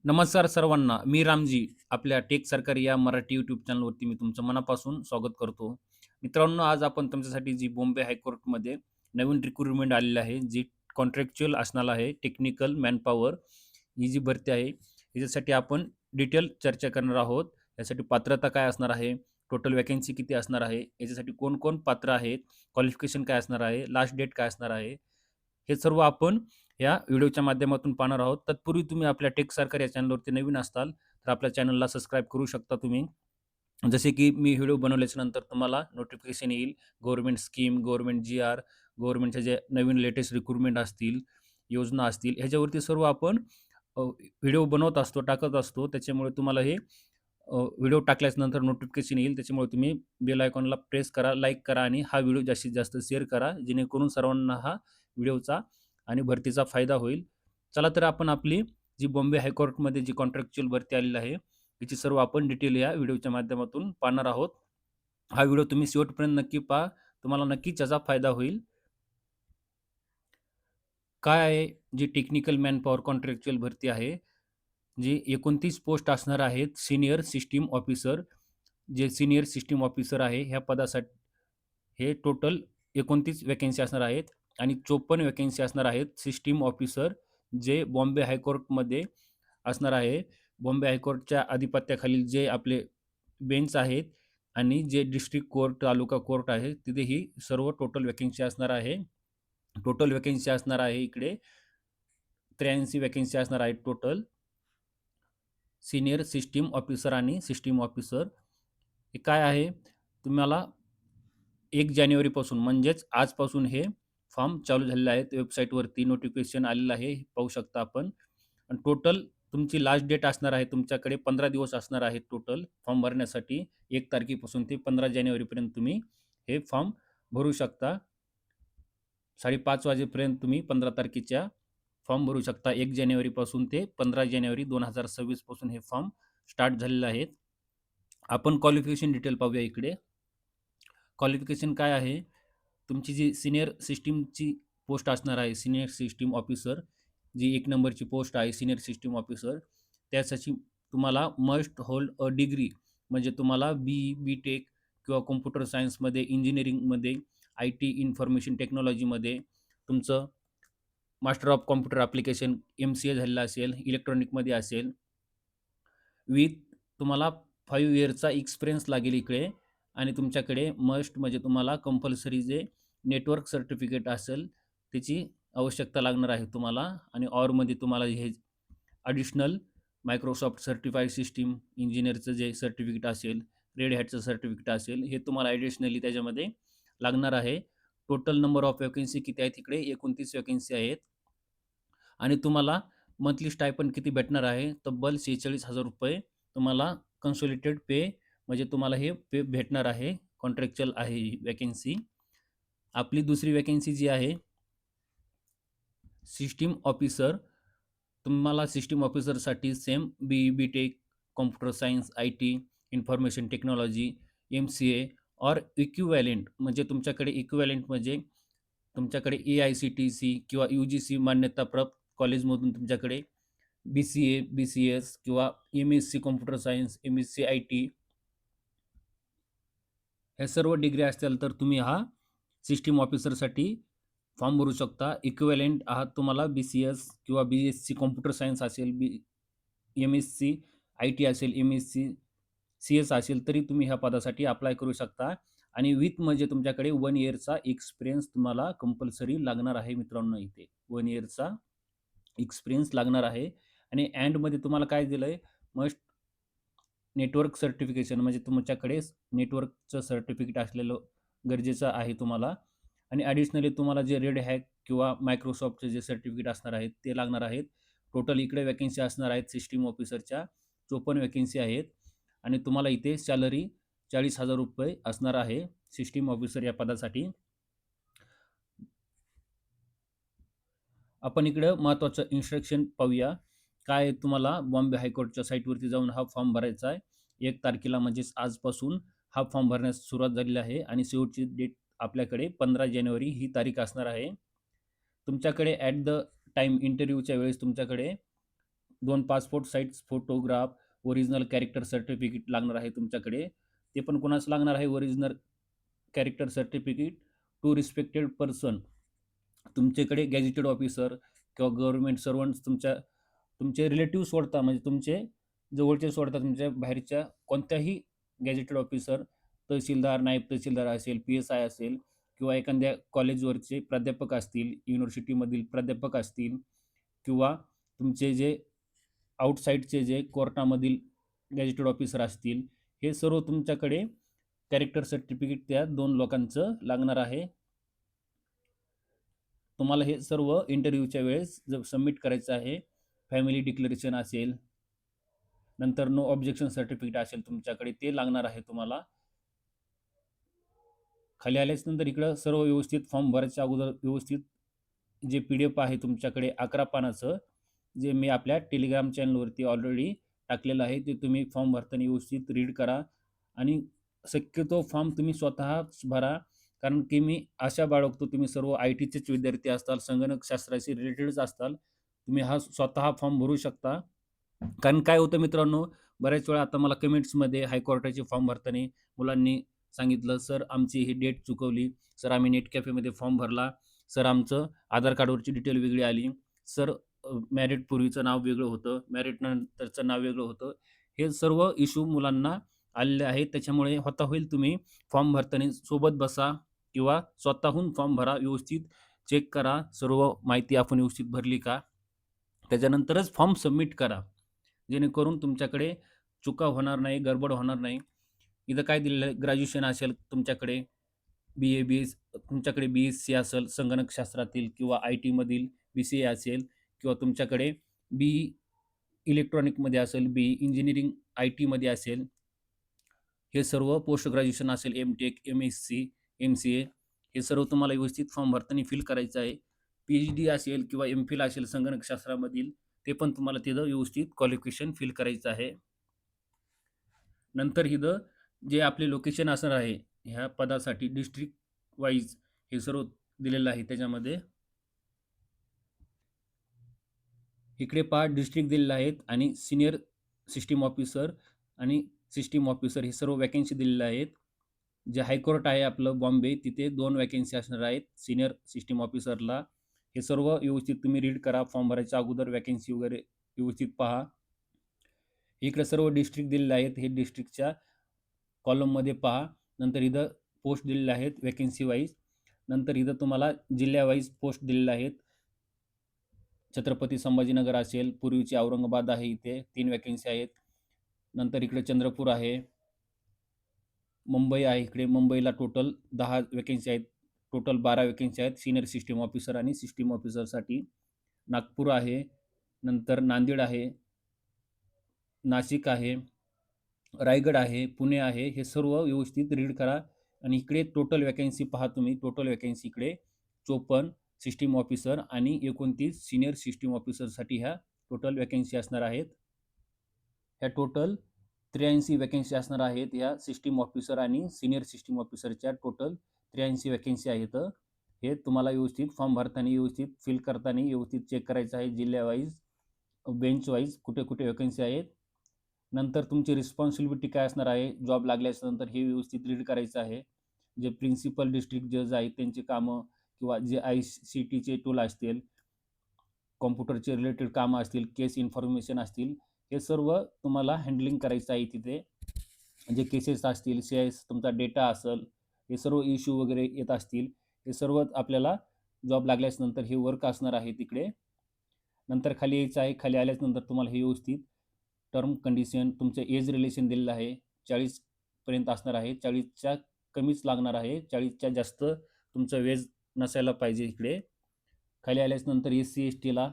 नमस्कार सर्वांना. मी रामजी. आपल्या टेक सरकारी या मराठी यूट्यूब चॅनलवरती मी तुमचं मनापासून स्वागत करतो. मित्रांनो, आज आपण तुमच्यासाठी जी बॉम्बे हायकोर्टमध्ये नवीन रिक्रुटमेंट आलेली आहे, जी कॉन्ट्रॅक्च्युअल असणार आहे, टेक्निकल मॅनपॉवर ही जी भरती आहे, याच्यासाठी आपण डिटेल चर्चा करणार आहोत. यासाठी पात्रता काय असणार आहे, टोटल वॅकन्सी किती असणार आहे, याच्यासाठी कोण-कोण पात्र आहेत, क्वालिफिकेशन काय असणार आहे, लास्ट डेट काय असणार आहे, हे सर्व आपण या व्हिडिओच्या माध्यमातून पाहणार आहोत. तत्पूर्वी तुम्ही आपल्या टेक सरकार या चॅनलवरती नवीन असाल, तर आपल्या चॅनलला सबस्क्राईब करू शकता तुम्ही. जसे की मी व्हिडिओ बनवल्याच्या नंतर तुम्हाला नोटिफिकेशन येईल. गव्हर्नमेंट स्कीम, गव्हर्नमेंट जी-आर, गव्हर्नमेंटच्या जे नवीन लेटेस्ट रिक्रुटमेंट असतील, योजना असतील, ह्याच्यावरती सर्व आपण व्हिडिओ बनवत असतो, टाकत असतो. त्याच्यामुळे तुम्हाला हे व्हिडिओ टाकल्याच्यानंतर नोटिफिकेशन येईल. त्याच्यामुळे तुम्ही बेल आयकॉनला प्रेस करा, लाईक करा आणि हा व्हिडिओ जास्तीत जास्त शेअर करा, जेणेकरून सर्वांना हा व्हिडिओचा आणि भरतीचा फायदा होईल. चला तर आपण आपली जी बॉम्बे हायकोर्टमध्ये जी कॉन्ट्रॅक्च्युअल भरती आलेली आहे, याची सर्व आपण डिटेल या व्हिडिओच्या माध्यमातून पाहणार आहोत. हा व्हिडिओ तुम्ही शेवटपर्यंत नक्की पहा. तुम्हाला नक्कीच याचा फायदा होईल. काय आहे जी टेक्निकल मॅनपॉवर कॉन्ट्रॅक्च्युअल भरती आहे, जी 29 पोस्ट असणार आहेत. सीनियर सिस्टम ऑफिसर, जे सीनियर सिस्टम ऑफिसर आहे ह्या पदासाठी हे टोटल 29 वॅकन्सी असणार आहेत आणि 54 वॅकन्सी असणार आहेत सिस्टम ऑफिसर, जे बॉम्बे हायकोर्टमध्ये असणार आहे. बॉम्बे हायकोर्टच्या अधिपत्याखालील जे आपले बेंच आहेत आणि जे डिस्ट्रिक्ट कोर्ट, तालुका कोर्ट आहे, तिथे ही सर्व टोटल वॅकन्सी असणार आहे. टोटल वॅकन्सी असणार आहे इकडे 83 वॅकन्सी असणार आहेत टोटल. सीनियर सिस्टम ऑफिसर आणि सिस्टम ऑफिसर हे काय आहे, तुम्हाला 1 जानेवारीपासून म्हणजेच आजपासून हे फॉर्म चालू झालेले आहेत. वेबसाईटवरती नोटिफिकेशन आलेलं आहे, पाहू शकता आपण. आणि टोटल तुमची लास्ट डेट असणार आहे, तुमच्याकडे 15 दिवस असणार आहेत टोटल फॉर्म भरण्यासाठी. 1 तारखेपासून ते 15 जानेवारीपर्यंत तुम्ही हे फॉर्म भरू शकता. 5:30 वाजेपर्यंत तुम्ही 15 तारखेच्या फॉर्म भरू शकता. 1 जानेवारीपासून ते 15 जानेवारी 2026 पासून हे फॉर्म स्टार्ट झालेले आहेत. आपण क्वालिफिकेशन डिटेल पाहूया इकडे. क्वालिफिकेशन काय आहे? तुमची जी सीनियर सिस्टमची पोस्ट असणार आहे, सीनियर सिस्टम ऑफिसर, जी 1 नंबरची पोस्ट आहे सीनियर सिस्टम ऑफिसर, त्यासाठी तुम्हाला मस्ट होल्ड अ डिग्री, म्हणजे तुम्हाला बी-ई, बी-टेक किंवा कॉम्प्युटर सायन्समध्ये, इंजिनिअरिंगमध्ये, आय-टी, इन्फॉर्मेशन टेक्नॉलॉजीमध्ये तुमचं master of computer application MCA झालेलं असेल, इलेक्ट्रॉनिकमध्ये असेल, विथ तुम्हाला 5 इयरचा एक्सपिरियन्स लागेल इकडे. आणि तुमच्याकडे मस्ट म्हणजे तुम्हाला कंपल्सरी जे नेटवर्क सर्टिफिकेट असेल, त्याची आवश्यकता लागणार आहे तुम्हाला. आणि ऑरमध्ये तुम्हाला हे ॲडिशनल मायक्रोसॉफ्ट सर्टिफाईड सिस्टम इंजिनिअरचं जे सर्टिफिकेट असेल, रेड हॅटचं सर्टिफिकेट असेल, हे तुम्हाला ॲडिशनली त्याच्यामध्ये लागणार आहे. टोटल नंबर ऑफ वॅकन्सी किती आहेत इकडे? 29 वॅकन्सी आहेत. आणि तुम्हाला मंथली स्टायपंड किती भेटणार आहे? तब्बल ₹46,000 तुम्हाला कन्सोलिडेटेड पे, म्हणजे तुम्हाला हे पे भेटणार आहे. कॉन्ट्रॅक्च्युअल आहे ही वॅकन्सी. आपली दुसरी वॅकन्सी जी आहे, सिस्टम ऑफिसर, तुम्हाला सिस्टम ऑफिसरसाठी same B E, B tech, computer science, I T, information technology, M C A or equivalent, म्हणजे तुमच्याकडे इक्विव्हॅलेंट म्हणजे तुमच्याकडे ए-आय-सी-टी-सी किंवा यू-जी-सी मान्यताप्राप्त कॉलेजमधून तुमच्याकडे बी-सी-ए, बी-सी-एस किंवा MSc computer science, MSc IT, ह्या सर्व डिग्री असतील तर तुम्ही हा सिस्टम ऑफिसरसाठी फॉर्म भरू शकता. इक्विव्हॅलेंट आहात तुम्हाला बी-सी-एस किंवा बी-एस-सी कॉम्प्युटर सायन्स असेल, एम-एस-सी आय-टी असेल, एम-एस-सी सी-एस असेल, तरी तुम्ही ह्या पदासाठी अप्लाय करू शकता. आणि विथ म्हणजे तुमच्याकडे 1 इयरचा एक्सपिरियन्स तुम्हाला कंपल्सरी लागणार आहे मित्रांनो इथे. 1 इयरचा एक्सपिरियन्स लागणार आहे. आणि एंडमध्ये तुम्हाला काय दिलंय? मस्ट नेटवर्क सर्टिफिकेशन, म्हणजे तुमच्याकडे नेटवर्कचं सर्टिफिकेट असलेलं गरजेचं आहे तुम्हाला. आणि ॲडिशनली तुम्हाला जे रेड हॅक किंवा मायक्रोसॉफ्टचे जे सर्टिफिकेट असणार आहेत ते लागणार आहेत. टोटल इकडे वॅकन्सी असणार आहेत सिस्टम ऑफिसरच्या 54 वॅकन्सी आहेत. आणि तुम्हाला इथे सॅलरी ₹40,000 असणार आहे सिस्टम ऑफिसर या पदासाठी. आपण इकडं महत्त्वाचं इन्स्ट्रक्शन पाहूया. काय तुम्हाला बॉम्बे हायकोर्टच्या साईटवरती जाऊन हा फॉर्म भरायचा आहे. 1 तारखेला म्हणजेच आजपासून हा फॉर्म भरण्यास सुरुवात झालेली आहे आणि शेवटची डेट आपल्याकडे 15 जानेवारी ही तारीख असणार आहे. तुमच्याकडे ॲट द टाईम इंटरव्ह्यूच्या वेळेस तुमच्याकडे 2 passport size photograph, original character certificate लागणार आहे तुमच्याकडे. ते पण कोणाचं लागणार आहे original character certificate? Two respected person. तुमच्याकडे गॅझेटेड ऑफिसर किंवा गव्हर्नमेंट सर्वंट्स तुमचे रिलेटिव्ह सोडता, म्हणजे तुमचे जवळचे सोडता, तुमच्या बाहेरच्या कोणत्याही गॅझेटेड ऑफिसर, तहसीलदार, नायब तहसीलदार असेल, पी-एस-आय असेल किंवा एखाद्या कॉलेजवरचे प्राध्यापक असतील, युनिव्हर्सिटीमधील प्राध्यापक असतील किंवा तुमचे जे आउटसाइडचे जे कोर्टामधील गॅझेटेड ऑफिसर असतील, हे सर्व तुमच्याकडे कॅरेक्टर सर्टिफिकेट त्या 2 लोकांचं लागणार आहे. तुम्हाला हे सर्व इंटरव्ह्यूच्या वेळेस जर सबमिट करायचं आहे. फॅमिली डिक्लेरेशन असेल, नंतर नो ऑब्जेक्शन सर्टिफिकेट असेल तुमच्याकडे, ते लागणार आहे तुम्हाला. खाली आल्याच नंतर इकडं सर्व व्यवस्थित फॉर्म भरायच्या अगोदर व्यवस्थित जे PDF आहे तुमच्याकडे 11 पानाचं, जे मी आपल्या टेलिग्राम चॅनलवरती ऑलरेडी टाकलेलं आहे, ते तुम्ही फॉर्म भरताना व्यवस्थित रीड करा आणि शक्यतो फॉर्म तुम्ही स्वतःच भरा. कारण की मी आशा बाळगतो तुम्ही सर्व IT चेच विद्यार्थी असताल, संगणक शास्त्राशी रिलेटेडच असताल. तुम्ही हा स्वतः फॉर्म भरू शकता. कारण काय होतं मित्रांनो, बऱ्याच वेळा आता मला कमेंट्समध्ये हायकोर्टाचे फॉर्म भरताना मुलांनी सांगितलं, "सर आमची ही डेट चुकवली. सर आम्ही नेट कॅफेमध्ये फॉर्म भरला. सर आमचं आधार कार्डवरची डिटेल वेगळी आली. सर मॅरिड पूर्वीचं नाव वेगळं होतं. मॅरिड नंतरचं नाव वेगळं होतं." हे सर्व इश्यू मुलांना आलेले आहेत. त्याच्यामुळे होता होईल तुम्ही फॉर्म भरताना सोबत बसा किंवा स्वतःहून फॉर्म भरा. व्यवस्थित चेक करा, सर्व माहिती आपण व्यवस्थित भरली का? त्याच्यानंतरच फॉर्म सबमिट करा. जेणेकरून तुमच्याकडे चुका होणार नाही, गडबड होणार नाही. इथं काय दिलेलं आहे, ग्रॅज्युएशन असेल तुमच्याकडे, बी-ए, बी-एस तुमच्याकडे बी-एस-सी असेल संगणकशास्त्रातील किंवा IT मधील बी-सी-ए असेल किंवा तुमच्याकडे बी-ई इलेक्ट्रॉनिकमध्ये असेल, बी-ई इंजिनिअरिंग IT मध्ये असेल, हे सर्व पोस्ट ग्रॅज्युएशन असेल, एम-टेक, एम-एस-सी, एम-सी-ए, हे सर्व तुम्हाला व्यवस्थित फॉर्म भरताना फिल करायचं आहे. पी-एच-डी असेल किंवा एम-फिल असेल संगणकशास्त्रामधील, ते पण तुम्हाला तिथं व्यवस्थित क्वालिफिकेशन फिल करायचं आहे. नंतर इथं जे आपले लोकेशन असणार आहे, ह्या पदासाठी डिस्ट्रिक्ट वाईज हे सर्व दिलेलं आहे त्याच्यामध्ये. इकडे पहा डिस्ट्रिक्ट दिलेले आहेत आणि सीनियर सिस्टीम ऑफिसर आणि सिस्टीम ऑफिसर हे सर्व वॅकन्सी दिलेल्या आहेत. जे हायकोर्ट आहे आपलं बॉम्बे, तिथे 2 वॅकन्सी असणार आहेत सीनियर सिस्टीम ऑफिसरला. हे सर्व व्यवस्थित तुम्ही रीड करा. फॉर्म भरायच्या अगोदर वॅकन्सी वगैरे व्यवस्थित पहा. इकडे सर्व डिस्ट्रिक्ट दिलेले आहेत. हे डिस्ट्रिक्टच्या कॉलममध्ये पहा. नंतर इथं पोस्ट दिलेल्या आहेत वॅकन्सी वाईज. नंतर इथं तुम्हाला जिल्ह्या वाईज पोस्ट दिलेल्या आहेत. छत्रपती संभाजीनगर असेल, पूर्वीची औरंगाबाद आहे, इथे 3 वॅकन्सी आहेत. नंतर इकडे चंद्रपूर आहे, मुंबई आहे. इकडे मुंबईला टोटल 10 वॅकन्सी आहेत. टोटल 12 वॅकन्सी आहेत सीनियर सिस्टीम ऑफिसर आणि सिस्टीम ऑफिसरसाठी. नागपूर आहे, नंतर नांदेड आहे, नाशिक आहे, रायगड आहे, पुणे आहे. हे सर्व व्यवस्थित रीड करा आणि इकडे टोटल वॅकन्सी पहा तुम्ही. टोटल वॅकन्सी इकडे 54 सिस्टीम ऑफिसर आणि 29 सीनियर सिस्टीम ऑफिसरसाठी ह्या टोटल वॅकन्सी असणार आहेत. ह्या टोटल 83 वॅकन्सी असणार आहेत. ह्या सिस्टीम ऑफिसर आणि सीनियर सिस्टीम ऑफिसरच्या टोटल 83 वॅकन्सी आहेत. हे तुम्हाला व्यवस्थित फॉर्म भरताना, व्यवस्थित फिल करताना व्यवस्थित चेक करायचं आहे. जिल्ह्या वाईज, बेंच वाईज कुठे कुठे वॅकन्सी आहेत. नंतर तुमची रिस्पॉन्सिबिलिटी काय असणार आहे, जॉब लागल्यानंतर हे व्यवस्थित रीड करायचं आहे. जे प्रिन्सिपल डिस्ट्रिक्ट जज आहेत त्यांची कामं किंवा जे ICTचे टूल असतील, कॉम्प्युटरचे रिलेटेड कामं असतील, केस इन्फॉर्मेशन असतील, हे सर्व तुम्हाला हँडलिंग करायचं आहे तिथे. जे केसेस असतील, CIS तुमचा डेटा असेल, हे सर्व इश्यू वगैरे येत असतील, हे सर्व आपल्याला जॉब लागल्यानंतर हे वर्क असणार आहे तिकडे. नंतर खाली यायचं आहे. खाली आल्यानंतर तुम्हाला हे व्यवस्थित टर्म कंडिशन, तुमचं एज रिलेशन दिलेलं आहे. 40 पर्यंत असणार आहे. 40च्या कमीच लागणार आहे. 40च्या जास्त तुमचं वेज नसायला पाहिजे इकडे. खाली आल्यानंतर SC/STला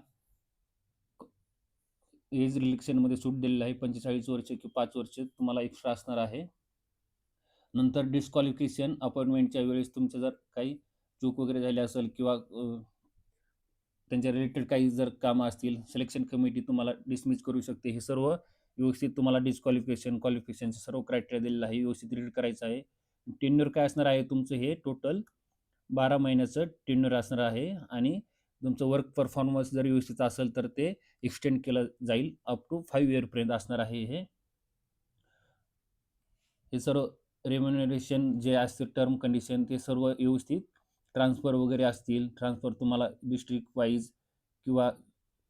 एज रिलेक्शनमध्ये सूट दिलेलं आहे. 45 वर्ष किंवा 5 वर्ष तुम्हाला एक्स्ट्रा असणार आहे. नंतर डिस्क्वालिफिकेशन, अपॉइंटमेंटच्या वेळेस तुमचं जर काही चूक वगैरे झाली असेल किंवा त्यांच्या रिलेटेड काही जर कामं असतील, सिलेक्शन कमिटी तुम्हाला डिसमिस करू शकते. हे सर्व व्यवस्थित तुम्हाला डिस्क्वालिफिकेशन, क्वालिफिकेशनचं सर्व क्रायटेरिया दिलेलं आहे. व्यवस्थित रीड करायचं आहे. टेन्युअर काय असणार आहे तुमचं, हे टोटल 12 महिन्याचं टेन्युअर असणार आहे आणि तुमचं वर्क परफॉर्मन्स जर व्यवस्थित असेल तर ते एक्सटेंड केलं जाईल अप टू 5 इयरपर्यंत असणार आहे हे सर्व रेम्युनरेशन जे असते टर्म कंडिशन ते सर्व व्यवस्थित ट्रान्सफर वगैरे असतील, ट्रान्सफर तुम्हाला डिस्ट्रिक्ट वाईज किंवा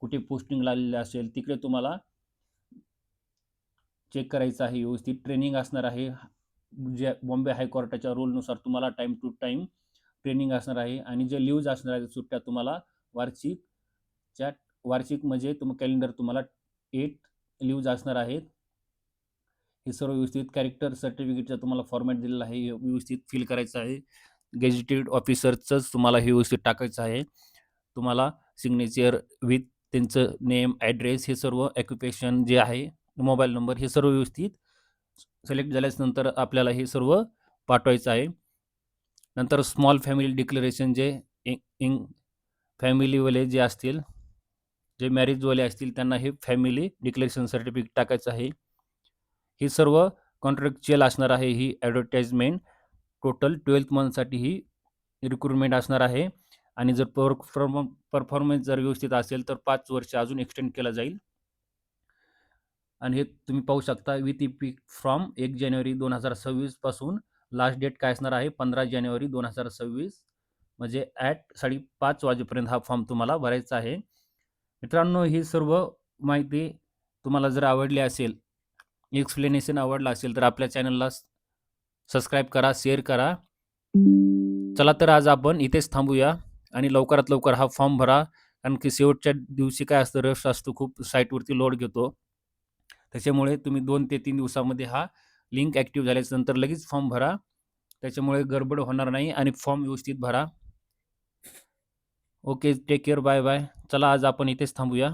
कुठे पोस्टिंग लागलेले असेल तिकडे तुम्हाला चेक करायचं आहे. व्यवस्थित ट्रेनिंग असणार आहे. जे बॉम्बे हायकोर्टाच्या रूलनुसार तुम्हाला टाइम टू टाइम ट्रेनिंग असणार आहे आणि जे लिव्ज असणार आहेत सुट्ट्या तुम्हाला वार्षिकच्या वार्षिक म्हणजे कॅलेंडर तुम्हाला 8 लिव्ज असणार आहेत. हे सर्व व्यवस्थित कॅरेक्टर सर्टिफिकेटचा तुम्हाला फॉर्मॅट दिलेला आहे. हे व्यवस्थित फिल करायचं आहे. गेजेटेड ऑफिसरचंच तुम्हाला हे व्यवस्थित टाकायचं आहे. तुम्हाला सिग्नेचर विथ त्यांचं नेम, ॲड्रेस हे सर्व ऑक्युपेशन जे आहे, मोबाईल नंबर हे सर्व व्यवस्थित सिलेक्ट झाल्यानंतर आपल्याला हे सर्व पाठवायचं आहे. नंतर स्मॉल फॅमिली डिक्लेरेशन जे फॅमिलीवाले जे असतील, जे मॅरेजवाले असतील त्यांना हे फॅमिली डिक्लेरेशन सर्टिफिकेट टाकायचं आहे. हे सर्व कॉन्ट्रॅक्च्युअल असणार आहे. ही ॲडव्हर्टाइजमेंट टोटल 12th मंथसाठी ही रिक्रुटमेंट असणार आहे आणि जर परफॉर्मन्स जर व्यवस्थित असेल तर 5 वर्ष अजून एक्सटेंड केला जाईल. आणि हे तुम्ही पाहू शकता विथ इफेक्ट फ्रॉम 1 जानेवारी 2026 पासून लास्ट डेट काय असणार आहे 15 जानेवारी 2026 म्हणजे ॲट 5:30 वाजेपर्यंत हा फॉर्म तुम्हाला भरायचा आहे. मित्रांनो, ही सर्व माहिती तुम्हाला जर आवडली असेल, एक्सप्लेनेशन आवडला असेल तर आपल्या चॅनलला सबस्क्राईब करा, शेअर करा. चला तर आज आपण इथेच थांबूया आणि लवकरात लवकर हा फॉर्म भरा. कारण की शेवटच्या दिवशी काय असतं, रश असतो खूप, साईटवरती लोड घेतो. त्याच्यामुळे तुम्ही 2 ते 3 दिवसामध्ये हा लिंक ॲक्टिव्ह झाल्यानंतर लगेच फॉर्म भरा. त्याच्यामुळे गडबड होणार नाही आणि फॉर्म व्यवस्थित भरा. Okay, take care, bye bye. चला आज आपण इथेच थांबूया.